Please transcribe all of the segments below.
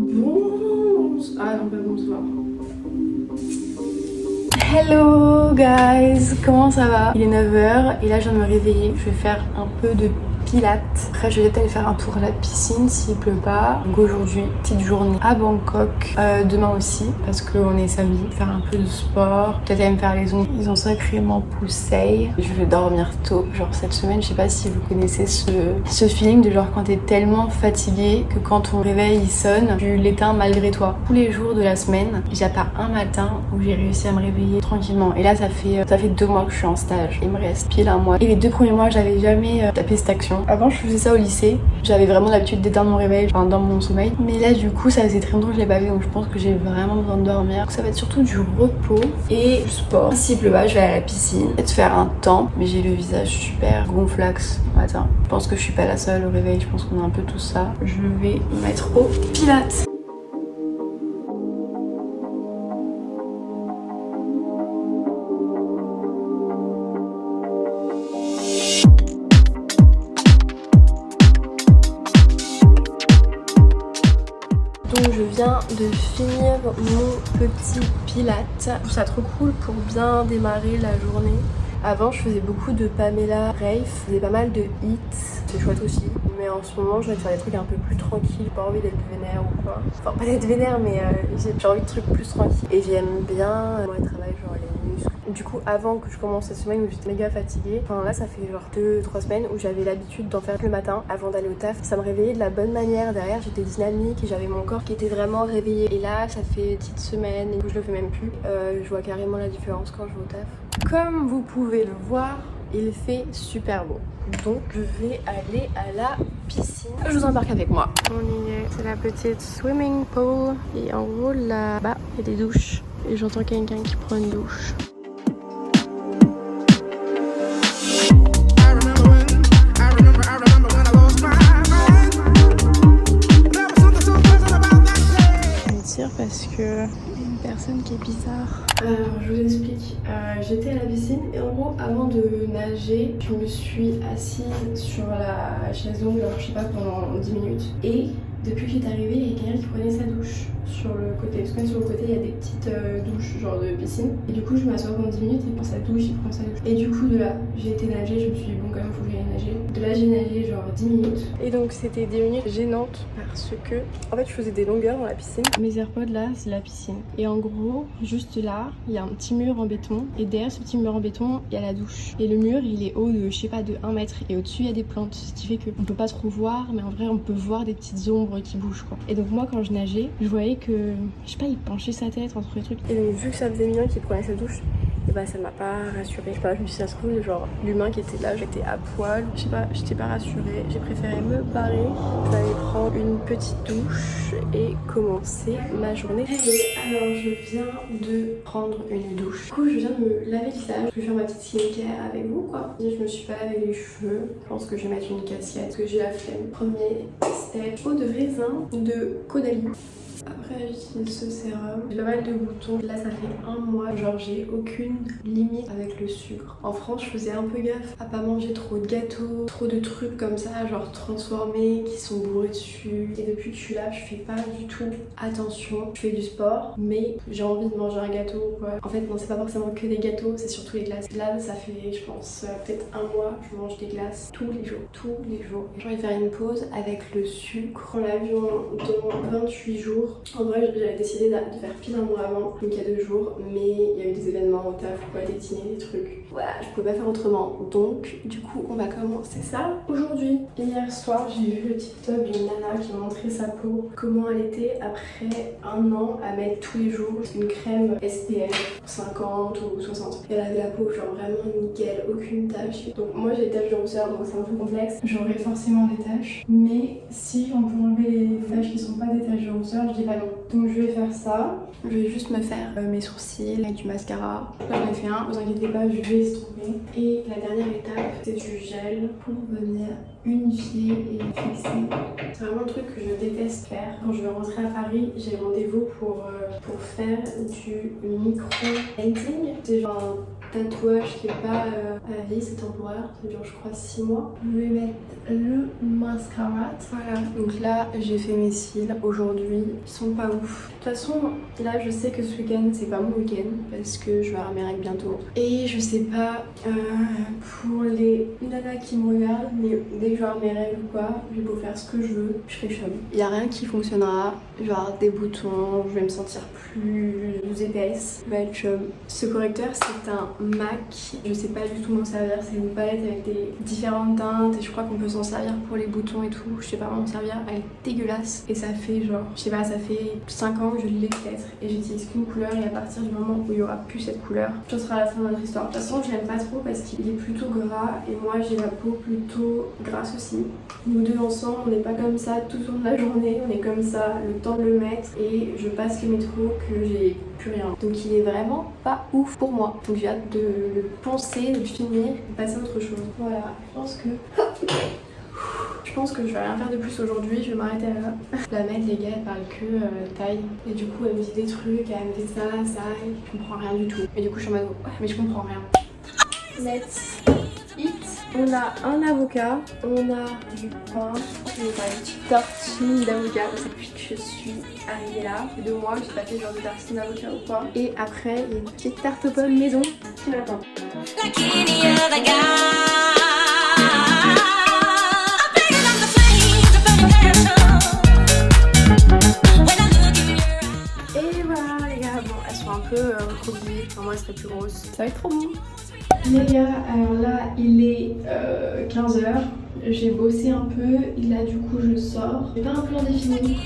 Ah non, pas bonsoir. Hello guys, comment ça va? Il est 9h et là je viens de me réveiller. Je vais faire un peu de pilates. Après je vais peut-être aller faire un tour à la piscine s'il pleut pas. Donc aujourd'hui, petite journée à Bangkok. Demain aussi parce qu'on est samedi. Faire un peu de sport. Peut-être aller me faire les ongles. Ils ont sacrément poussé. Je vais dormir tôt. Genre cette semaine, je sais pas si vous connaissez ce feeling de genre quand t'es tellement fatigué que quand ton réveil il sonne, tu l'éteins malgré toi. Tous les jours de la semaine, il n'y a pas un matin où j'ai réussi à me réveiller tranquillement. Et là ça fait 2 mois que je suis en stage. Il me reste pile un mois. Et les 2 premiers mois, j'avais jamais tapé cette action. Avant je faisais ça au lycée. J'avais vraiment l'habitude d'éteindre mon réveil, enfin dans mon sommeil. Mais là du coup ça faisait très longtemps que je l'ai pas fait, donc je pense que j'ai vraiment besoin de dormir. Donc ça va être surtout du repos et du sport. S'il pleut pas, je vais aller à la piscine. Peut-être faire un temps, mais j'ai le visage super gonflax ce matin. Je pense que je suis pas la seule au réveil, je pense qu'on a un peu tout ça. Je vais me mettre au pilates. Donc je viens de finir mon petit pilate. Je trouve ça trop cool pour bien démarrer la journée. Avant je faisais beaucoup de Pamela Reif, je faisais pas mal de hits, c'est chouette aussi. Mais en ce moment je vais faire des trucs un peu plus tranquilles, pas envie d'être vénère ou quoi. Enfin pas d'être vénère mais j'ai envie de trucs plus tranquilles. Et j'aime bien moi travailler genre les muscles. Du coup avant que je commence cette semaine où j'étais méga fatiguée, enfin là ça fait genre 2-3 semaines où j'avais l'habitude d'en faire le matin avant d'aller au taf. Ça me réveillait de la bonne manière, derrière j'étais dynamique et j'avais mon corps qui était vraiment réveillé. Et là ça fait une petite semaine et je le fais même plus. Je vois carrément la différence quand je vais au taf. Comme vous pouvez le voir, il fait super beau. Donc je vais aller à la piscine. Je vous embarque avec moi. On y est, c'est la petite swimming pool. Et en gros là-bas, il y a des douches. Et j'entends quelqu'un qui prend une douche. Parce que y a une personne qui est bizarre. Alors je vous explique, j'étais à la piscine et en gros avant de nager, je me suis assise sur la chaise longue, genre je sais pas, pendant 10 minutes. Et depuis que j'étais arrivée, il y a quelqu'un qui prenait sa douche sur le côté. Parce que sur le côté il y a des petites douches genre de piscine. Et du coup je m'assois pendant 10 minutes, il prend sa douche, il prend sa douche. Et du coup de là j'ai été nager, je me suis dit bon quand même faut que j'aille nager. De là j'ai nagé genre 10 minutes. Et donc c'était 10 minutes gênantes parce que en fait je faisais des longueurs dans la piscine. Mes AirPods là c'est la piscine. Et en gros juste là il y a un petit mur en béton. Et derrière ce petit mur en béton il y a la douche. Et le mur il est haut de je sais pas de 1 mètre. Et au-dessus il y a des plantes. Ce qui fait qu'on peut pas trop voir, mais en vrai on peut voir des petites ombres qui bougent quoi. Et donc moi quand je nageais je voyais que je sais pas il penchait sa tête entre les trucs. Et donc vu que ça faisait minutes qu'il prenait sa douche, et bah ça m'a pas rassurée. Je sais pas, je me suis dit ça se trouve genre l'humain qui était là j'étais à poil. Je sais pas, j'étais pas rassurée. J'ai préféré me barrer. Je vais aller prendre une petite douche et commencer ma journée. Hey, alors je viens de prendre une douche. Du coup je viens de me laver le visage. Je vais faire ma petite skincare avec vous quoi. Et je me suis pas lavé les cheveux. Je pense que je vais mettre une casquette parce que j'ai la flemme. Premier step, eau de raisin de Caudalie. Après j'utilise ce sérum, j'ai pas mal de boutons. Là ça fait 1 mois, genre j'ai aucune limite avec le sucre. En France je faisais un peu gaffe à pas manger trop de gâteaux, trop de trucs comme ça, genre transformés, qui sont bourrés dessus. Et depuis que je suis là je fais pas du tout attention. Je fais du sport mais j'ai envie de manger un gâteau quoi. En fait non c'est pas forcément que des gâteaux, c'est surtout les glaces. Là ça fait je pense peut-être 1 mois je mange des glaces tous les jours. J'ai envie de faire une pause avec le sucre. On l'avion dans 28 jours. En vrai j'avais décidé de faire pile 1 mois avant, donc il y a 2 jours, mais il y a eu des événements au taf, pour décliner des trucs. Voilà, je pouvais pas faire autrement, donc du coup on va commencer ça aujourd'hui. Hier soir j'ai vu le TikTok d'une nana qui montrait sa peau, comment elle était après 1 an à mettre tous les jours une crème SPF 50 ou 60. Et elle avait la peau genre vraiment nickel, aucune tache. Donc moi j'ai des taches de rousseur donc c'est un peu complexe, j'aurai forcément des taches, mais si on peut enlever les taches qui sont pas des taches de rousseur, je dis pas non. Donc je vais faire ça. Je vais juste me faire mes sourcils avec du mascara. Là j'en ai fait un, vous inquiétez pas, je vais estomper. Et la dernière étape, c'est du gel pour venir unifier et fixer. C'est vraiment un truc que je déteste faire. Quand je vais rentrer à Paris, j'ai rendez-vous pour faire du micro-painting. C'est genre un tatouage qui est pas à vie, c'est temporaire. Ça dure je crois 6 mois. Je vais mettre le mascara. Voilà, donc là j'ai fait mes cils aujourd'hui. sont pas ouf. De toute façon, là je sais que ce week-end c'est pas mon week-end parce que je vais avoir mes règles bientôt. Et je sais pas pour les nanas qui me regardent, mais dès que je vais avoir mes règles ou quoi, je vais faire ce que je veux, je serai chum. Il y a rien qui fonctionnera, je vais avoir des boutons, je vais me sentir plus épaisse, je vais être chum. Ce correcteur c'est un MAC, je sais pas du tout m'en servir, c'est une palette avec des différentes teintes et je crois qu'on peut s'en servir pour les boutons et tout, je sais pas m'en servir, elle est dégueulasse et ça fait genre, je sais pas, ça fait 5 ans que je l'ai peut-être et j'utilise qu'une couleur et à partir du moment où il y aura plus cette couleur, ce sera la fin de notre histoire. De toute façon je l'aime pas trop parce qu'il est plutôt gras et moi j'ai la peau plutôt grasse aussi. Nous deux ensemble on n'est pas comme ça tout au long de la journée, on est comme ça le temps de le mettre et je passe le métro que j'ai plus rien. Donc il est vraiment pas ouf pour moi. Donc j'ai hâte de le poncer, de le finir et passer à autre chose. Voilà, je pense que je vais rien faire de plus aujourd'hui, je vais m'arrêter là. La mec, les gars, elle parle que taille. Et du coup, elle me dit des trucs, elle me fait ça, et je comprends rien du tout. Et du coup, je suis en mode, mais je comprends rien. Let's eat. On a un avocat, on a du pain, on a une petite tartine d'avocat. Depuis que je suis arrivée là, il y a 2 mois, j'ai pas fait genre de tartine d'avocat ou quoi. Et après, il y a une petite tarte aux pommes maison qui m'attend. Et voilà les gars, bon elles sont un peu recroquevillées, enfin moi elle serait plus grosse. Ça va être trop bon. Les gars, alors là il est 15h, j'ai bossé un peu et là du coup je sors. J'ai pas un plan défini.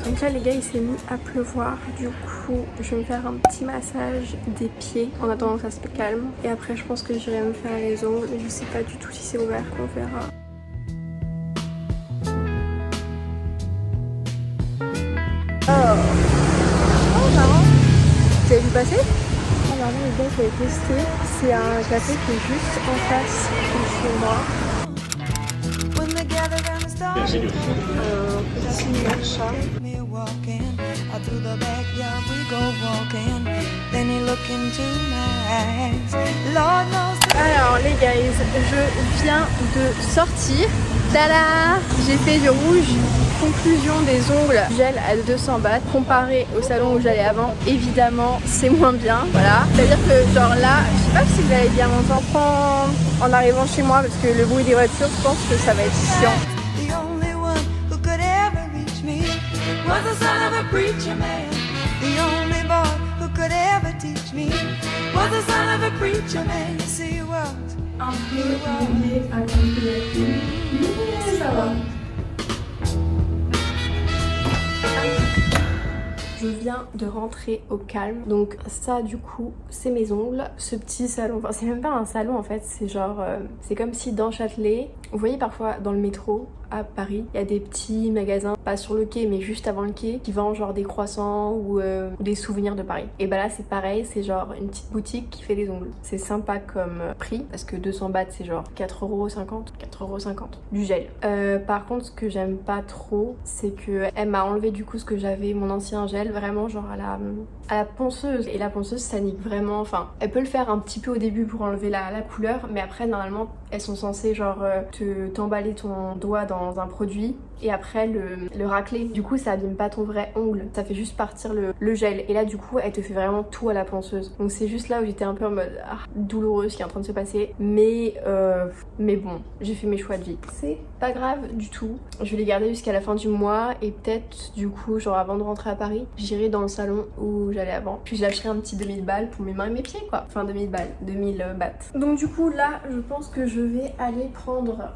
Donc là les gars il s'est mis à pleuvoir, du coup je vais me faire un petit massage des pieds en attendant que ça se calme. Et après je pense que j'irai me faire les ongles, mais je sais pas du tout si c'est ouvert, on verra. Oh marrant. Vous avez vu passer? Oh marrant les gars, je vais tester. C'est un café qui est juste en face de chez moi. Petit matcha. Alors les guys, je viens de sortir. Tada! J'ai fait du rouge. Conclusion des ongles gel à 200 bahts comparé au salon où j'allais avant. Évidemment c'est moins bien, voilà. C'est à dire que genre là, je sais pas si vous allez bien m'entendre en arrivant chez moi parce que le bruit des voitures, je pense que ça va être chiant. Un peu lié à compiler, mais ça va. Je viens de rentrer au calme, donc ça du coup c'est mes ongles, ce petit salon, enfin c'est même pas un salon en fait, c'est genre, c'est comme si dans Châtelet, vous voyez parfois dans le métro à Paris, il y a des petits magasins, pas sur le quai mais juste avant le quai, qui vendent genre des croissants ou des souvenirs de Paris. Et bah là c'est pareil, c'est genre une petite boutique qui fait des ongles. C'est sympa comme prix, parce que 200 bahts c'est genre 4,50€ du gel. Par contre ce que j'aime pas trop, c'est que elle m'a enlevé du coup ce que j'avais, mon ancien gel, vraiment genre à la ponceuse. Et la ponceuse ça nique vraiment, enfin elle peut le faire un petit peu au début pour enlever la couleur, mais après normalement elles sont censées genre t'emballer ton doigt dans un produit et après le racler. Du coup ça abîme pas ton vrai ongle, ça fait juste partir le gel. Et là du coup elle te fait vraiment tout à la ponceuse. Donc c'est juste là où j'étais un peu en mode douloureux ce qui est en train de se passer. Mais bon, j'ai fait mes choix de vie. C'est pas grave du tout. Je vais les garder jusqu'à la fin du mois et peut-être du coup genre avant de rentrer à Paris, j'irai dans le salon où j'allais avant. Puis je lâcherai un petit 2000 balles pour mes mains et mes pieds quoi. Enfin 2000 balles, 2000 bahts. Donc du coup là je pense que je vais aller prendre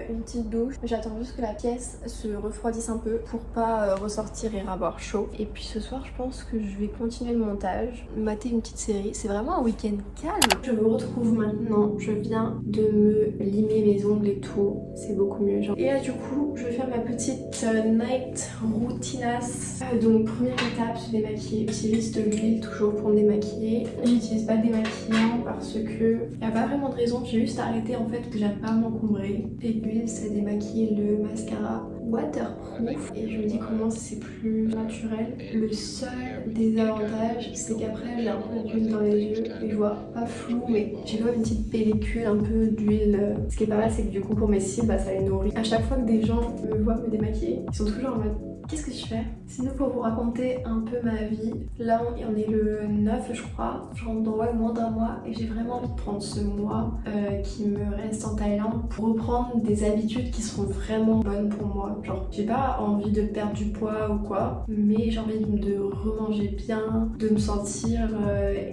une petite douche. J'attends juste que la pièce se refroidisse un peu pour pas ressortir et avoir chaud. Et puis ce soir je pense que je vais continuer le montage, mater une petite série. C'est vraiment un week-end calme. Je me retrouve maintenant, je viens de me limer mes ongles et tout, c'est beaucoup mieux genre. Et là du coup je vais faire ma petite night routinas. Donc première étape, se démaquiller. J'utilise de l'huile toujours pour me démaquiller. J'utilise pas de démaquillant parce que y a pas vraiment de raison, j'ai juste arrêté en en fait que j'aime pas m'encombrer. Et l'huile ça démaquille le mascara waterproof et je me dis comment c'est plus naturel. Le seul désavantage c'est qu'après j'ai un peu d'huile dans les yeux et je vois pas flou mais j'ai comme une petite pellicule un peu d'huile. Ce qui est pas mal c'est que du coup pour mes cils bah, ça les nourrit. À chaque fois que des gens me voient me démaquiller, ils sont toujours en mode qu'est-ce que tu fais? Sinon pour vous raconter un peu ma vie, là on est le 9 je crois, je rentre dans moins d'un mois et j'ai vraiment envie de prendre ce mois qui me reste en Thaïlande pour reprendre des habitudes qui seront vraiment bonnes pour moi. Genre j'ai pas envie de perdre du poids ou quoi, mais j'ai envie de remanger bien, de me sentir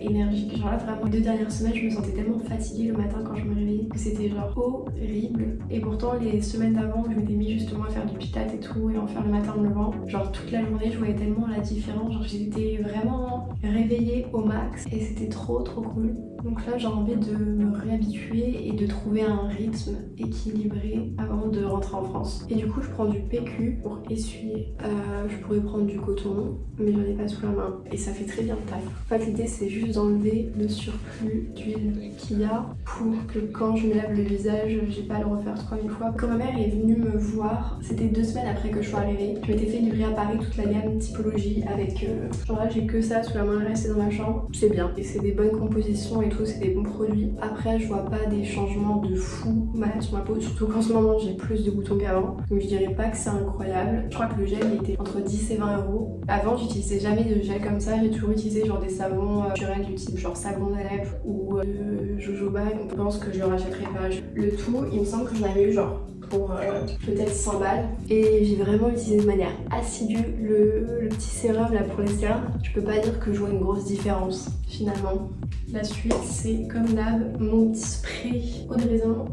énergique. Genre là vraiment les 2 dernières semaines je me sentais tellement fatiguée le matin quand je me réveillais que c'était genre horrible. Et pourtant les semaines d'avant je m'étais mis justement à faire du pilates et tout et en faire le matin en me levant. Genre toute la journée je voyais tellement la différence, genre j'étais vraiment réveillée au max et c'était trop cool. Donc là j'ai envie de me réhabituer et de trouver un rythme équilibré avant de rentrer en France. Et du coup je prends du PQ pour essuyer. Je pourrais prendre du coton mais j'en ai pas sous la main et ça fait très bien de taille. En fait l'idée c'est juste d'enlever le surplus d'huile qu'il y a pour que quand je me lave le visage j'ai pas à le refaire 3000 fois. Quand ma mère est venue me voir, c'était 2 semaines après que je sois arrivée, je m'étais fait livrer à Paris toute la gamme typologie avec genre là j'ai que ça sous la main, le reste c'est dans ma chambre, c'est bien et c'est des bonnes compositions et tout, c'est des bons produits. Après je vois pas des changements de fou malade sur ma peau, surtout qu'en ce moment j'ai plus de boutons qu'avant, donc je dirais pas que c'est incroyable. Je crois que le gel il était entre 10 et 20 euros. Avant j'utilisais jamais de gel comme ça, j'ai toujours utilisé genre des savons naturels du type genre savon d'Alep ou jojoba, donc je pense que je le rachèterai pas. Le tout il me semble que j'en avais eu genre pour peut-être 100 balles et j'ai vraiment utilisé de manière assidue le petit sérum là pour les cernes. Je peux pas dire que je vois une grosse différence finalement. La suite c'est comme d'hab mon petit spray eau de raisin.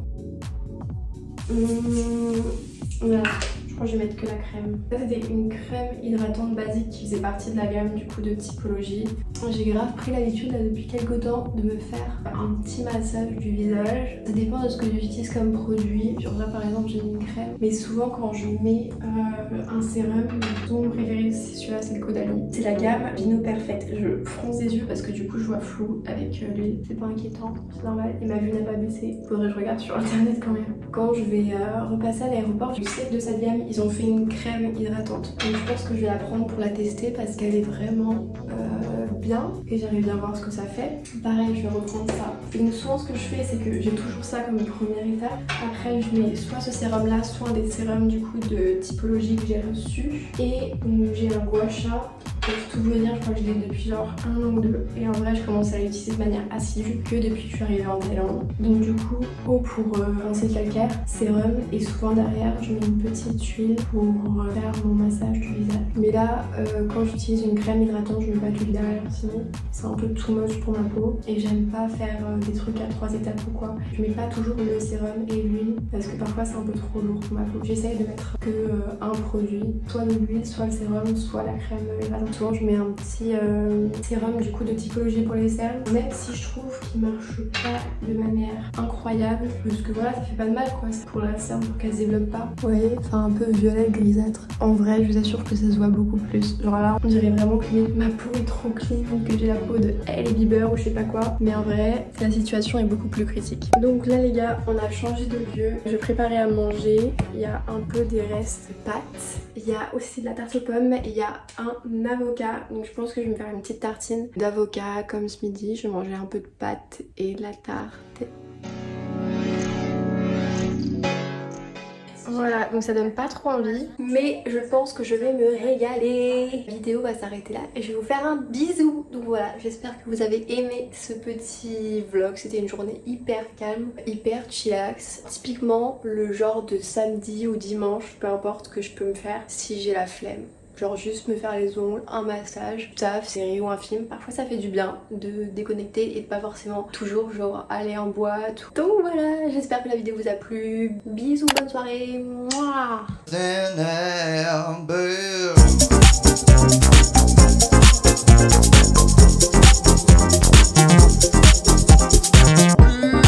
Voilà. Je crois que je vais mettre que la crème. Ça c'était une crème hydratante basique qui faisait partie de la gamme du coup de typologie. J'ai grave pris l'habitude là depuis quelques temps de me faire un petit massage du visage. Ça dépend de ce que j'utilise comme produit. Genre là par exemple j'ai mis une crème. Mais souvent quand je mets un sérum, mon préféré c'est celui-là, c'est le Caudalie. C'est la gamme Vino Perfect. Je fronce les yeux parce que du coup je vois flou avec l'huile. C'est pas inquiétant, c'est normal. Et ma vue n'a pas baissé. Faudrait que je regarde sur internet quand même. Quand je vais repasser à l'aéroport, je sais que de cette gamme ils ont fait une crème hydratante. Donc je pense que je vais la prendre pour la tester parce qu'elle est vraiment bien et j'aimerais bien voir ce que ça fait. Pareil, je vais reprendre ça. Donc souvent ce que je fais c'est que j'ai toujours ça comme première étape. Après je mets soit ce sérum là, soit des sérums du coup de typologie que j'ai reçu. Et j'ai un gua sha. Pour tout vous dire, je crois que je l'ai depuis genre 1 an ou 2 et en vrai je commence à l'utiliser de manière assidue que depuis que je suis arrivée en Thaïlande. Donc du coup, eau pour rincer le calcaire, sérum et souvent derrière je mets une petite huile pour faire mon massage du visage. Mais là, quand j'utilise une crème hydratante, je mets pas d'huile derrière sinon c'est un peu too much pour ma peau et j'aime pas faire des trucs à 3 étapes ou quoi. Je mets pas toujours le sérum et l'huile parce que parfois c'est un peu trop lourd pour ma peau. J'essaye de mettre que un produit, soit de l'huile, soit le sérum, soit la crème hydratante. Souvent je mets un petit sérum du coup de typologie pour les cernes, même si je trouve qu'il marche pas de manière incroyable parce que voilà ça fait pas de mal quoi, c'est pour la cerne pour qu'elle se développe pas. Vous voyez, enfin un peu violet grisâtre. En vrai je vous assure que ça se voit beaucoup plus. Genre là on dirait vraiment que ma peau est trop clean, que j'ai la peau de Hailey Bieber ou je sais pas quoi, mais en vrai la situation est beaucoup plus critique. Donc là les gars on a changé de lieu, je vais préparer à manger, il y a un peu des restes pâtes, il y a aussi de la tarte aux pommes, il y a un avocat, donc je pense que je vais me faire une petite tartine d'avocat comme ce midi. Je vais manger un peu de pâtes et de la tarte. Voilà, donc ça donne pas trop envie, mais je pense que je vais me régaler. La vidéo va s'arrêter là et je vais vous faire un bisou. Donc voilà, j'espère que vous avez aimé ce petit vlog. C'était une journée hyper calme, hyper chillax. Typiquement le genre de samedi ou dimanche, peu importe, que je peux me faire si j'ai la flemme. Genre juste me faire les ongles, un massage, taf, série ou un film. Parfois ça fait du bien de déconnecter et de pas forcément toujours genre aller en boîte. Donc voilà, j'espère que la vidéo vous a plu. Bisous, bonne soirée. Mouah.